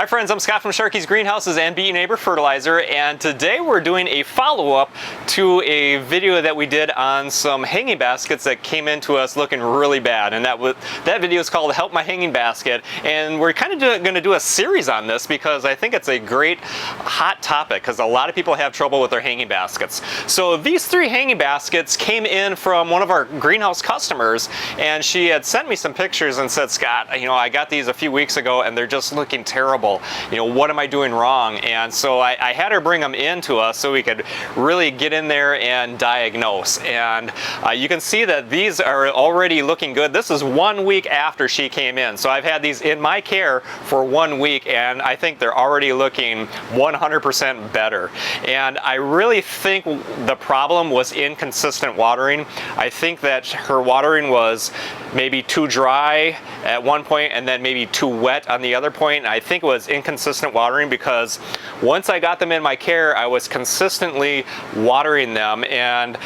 friends, I'm Scott from Sharky's Greenhouses and Be Your Neighbor Fertilizer, and today we're doing a follow-up to a video that we did on some hanging baskets that came into us looking really bad, and that video is called Help My Hanging Basket, and we're kind of going to do a series on this because I think it's a great hot topic because a lot of people have trouble with their hanging baskets. So these three hanging baskets came in from one of our greenhouse customers, and she had sent me some pictures and said, Scott, I got these a few weeks ago and they're just looking terrible. What am I doing wrong? And so I had her bring them in to us so we could really get in there and diagnose. And you can see that these are already looking good. This is 1 week after she came in. So I've had these in my care for 1 week and I think they're already looking 100% better. And I really think the problem was inconsistent watering. I think that her watering was maybe too dry at one point and then maybe too wet on the other point. I think it was inconsistent watering because once I got them in my care, I was consistently watering them, and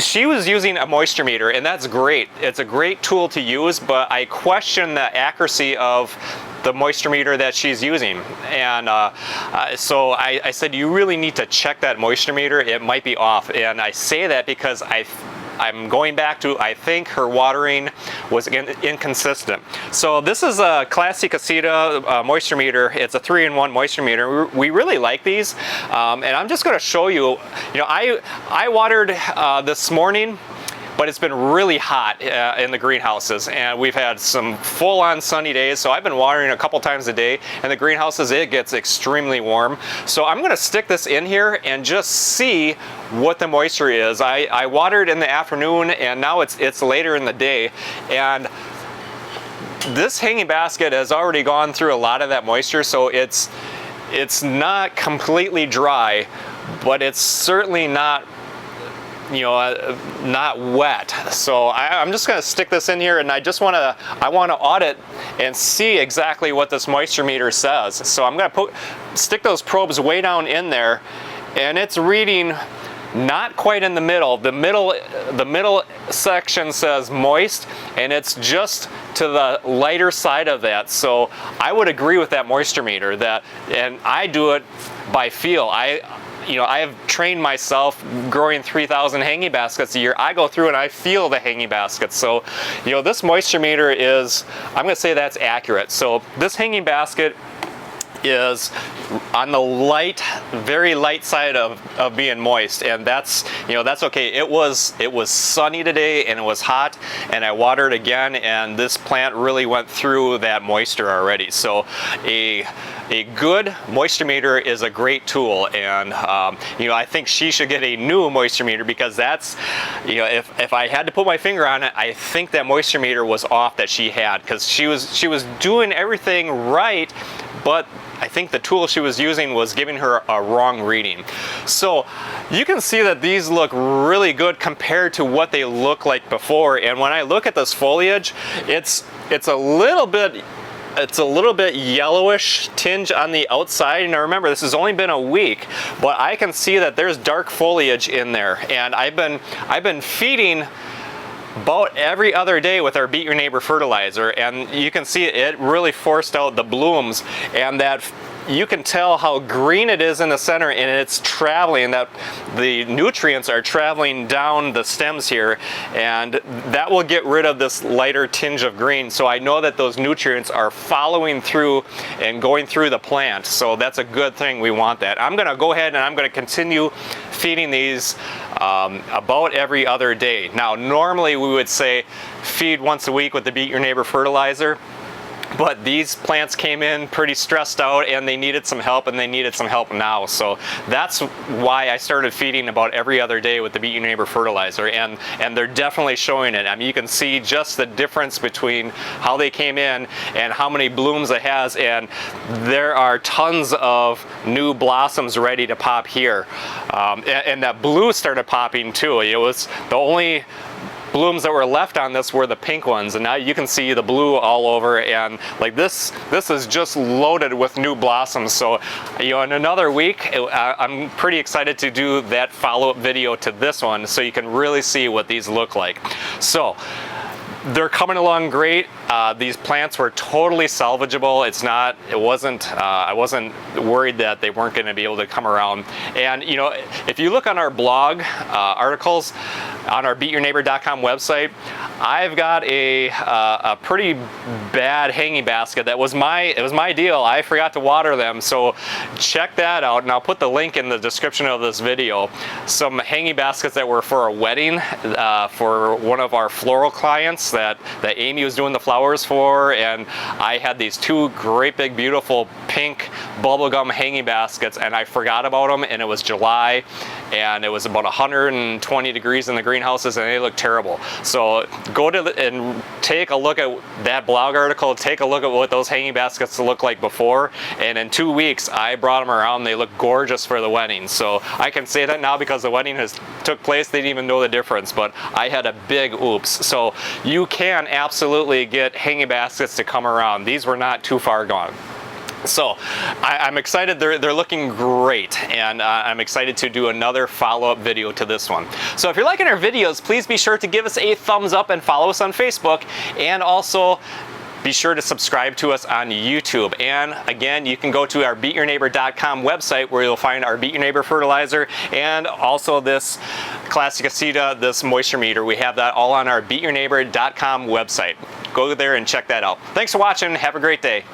she was using a moisture meter, and that's great. It's a great tool to use, but I question the accuracy of the moisture meter that she's using. And so I said, you really need to check that moisture meter. It might be off. And I say that because I'm going back to, I think her watering was inconsistent. So this is a Classic Aceta moisture meter. It's a 3-in-1 moisture meter. We really like these. And I'm just going to show you, I watered this morning, but it's been really hot in the greenhouses, and we've had some full-on sunny days, so I've been watering a couple times a day. In the greenhouses, it gets extremely warm. So I'm gonna stick this in here and just see what the moisture is. I watered in the afternoon, and now it's later in the day, and this hanging basket has already gone through a lot of that moisture, so it's not completely dry, but it's certainly not not wet. So I'm just going to stick this in here, and I want to audit and see exactly what this moisture meter says. So I'm going to stick those probes way down in there, and it's reading not quite in the middle. The middle section says moist, and it's just to the lighter side of that. So I would agree with that moisture meter, and I do it by feel. I have trained myself growing 3,000 hanging baskets a year. I go through and I feel the hanging baskets. So, this moisture meter is, I'm going to say that's accurate. So this hanging basket is on the very light side of being moist, and that's okay. It was sunny today and it was hot, and I watered again, and this plant really went through that moisture already. So a good moisture meter is a great tool, and I think she should get a new moisture meter, because that's, if I had to put my finger on it, I think that moisture meter was off that she had, because she was doing everything right, but I think the tool she was using was giving her a wrong reading. So you can see that these look really good compared to what they look like before. And when I look at this foliage, it's a little bit yellowish tinge on the outside. And remember, this has only been a week, but I can see that there's dark foliage in there. And I've been feeding about every other day with our Beat Your Neighbor fertilizer, and you can see it really forced out the blooms, and that you can tell how green it is in the center, and it's traveling, that the nutrients are traveling down the stems here, and that will get rid of this lighter tinge of green. So I know that those nutrients are following through and going through the plant. So that's a good thing. We want that. I'm going to go ahead and I'm going to continue feeding these about every other day. Now, normally we would say feed once a week with the Beat Your Neighbor fertilizer, but these plants came in pretty stressed out and they needed some help, and they needed some help now. So that's why I started feeding about every other day with the Beat Your Neighbor fertilizer, and they're definitely showing it. I mean, you can see just the difference between how they came in and how many blooms it has, and there are tons of new blossoms ready to pop here. And that blue started popping too. It was the only blooms that were left on this were the pink ones, and now you can see the blue all over, and like this is just loaded with new blossoms. So in another week I'm pretty excited to do that follow-up video to this one so you can really see what these look like. So they're coming along great. These plants were totally salvageable. I wasn't worried that they weren't going to be able to come around. And you know, if you look on our blog articles on our beatyourneighbor.com website, I've got a pretty bad hanging basket that was my deal. I forgot to water them, so check that out, and I'll put the link in the description of this video. Some hanging baskets that were for a wedding for one of our floral clients that Amy was doing the flowers for, and I had these two great big beautiful pink bubblegum hanging baskets, and I forgot about them, and it was July, and it was about 120 degrees in the greenhouses, and they looked terrible. So go to and take a look at that blog article, take a look at what those hanging baskets look like before, and in 2 weeks I brought them around. They look gorgeous for the wedding. So I can say that now because the wedding has took place. They didn't even know the difference, but I had a big oops. So you can absolutely get hanging baskets to come around. These were not too far gone. So I'm excited. They're looking great, and I'm excited to do another follow-up video to this one. So if you're liking our videos, please be sure to give us a thumbs up and follow us on Facebook, and also be sure to subscribe to us on YouTube. And again, you can go to our beatyourneighbor.com website where you'll find our Beat Your Neighbor fertilizer and also this Classic Aceta, this moisture meter. We have that all on our beatyourneighbor.com website. Go there and check that out. Thanks for watching. Have a great day.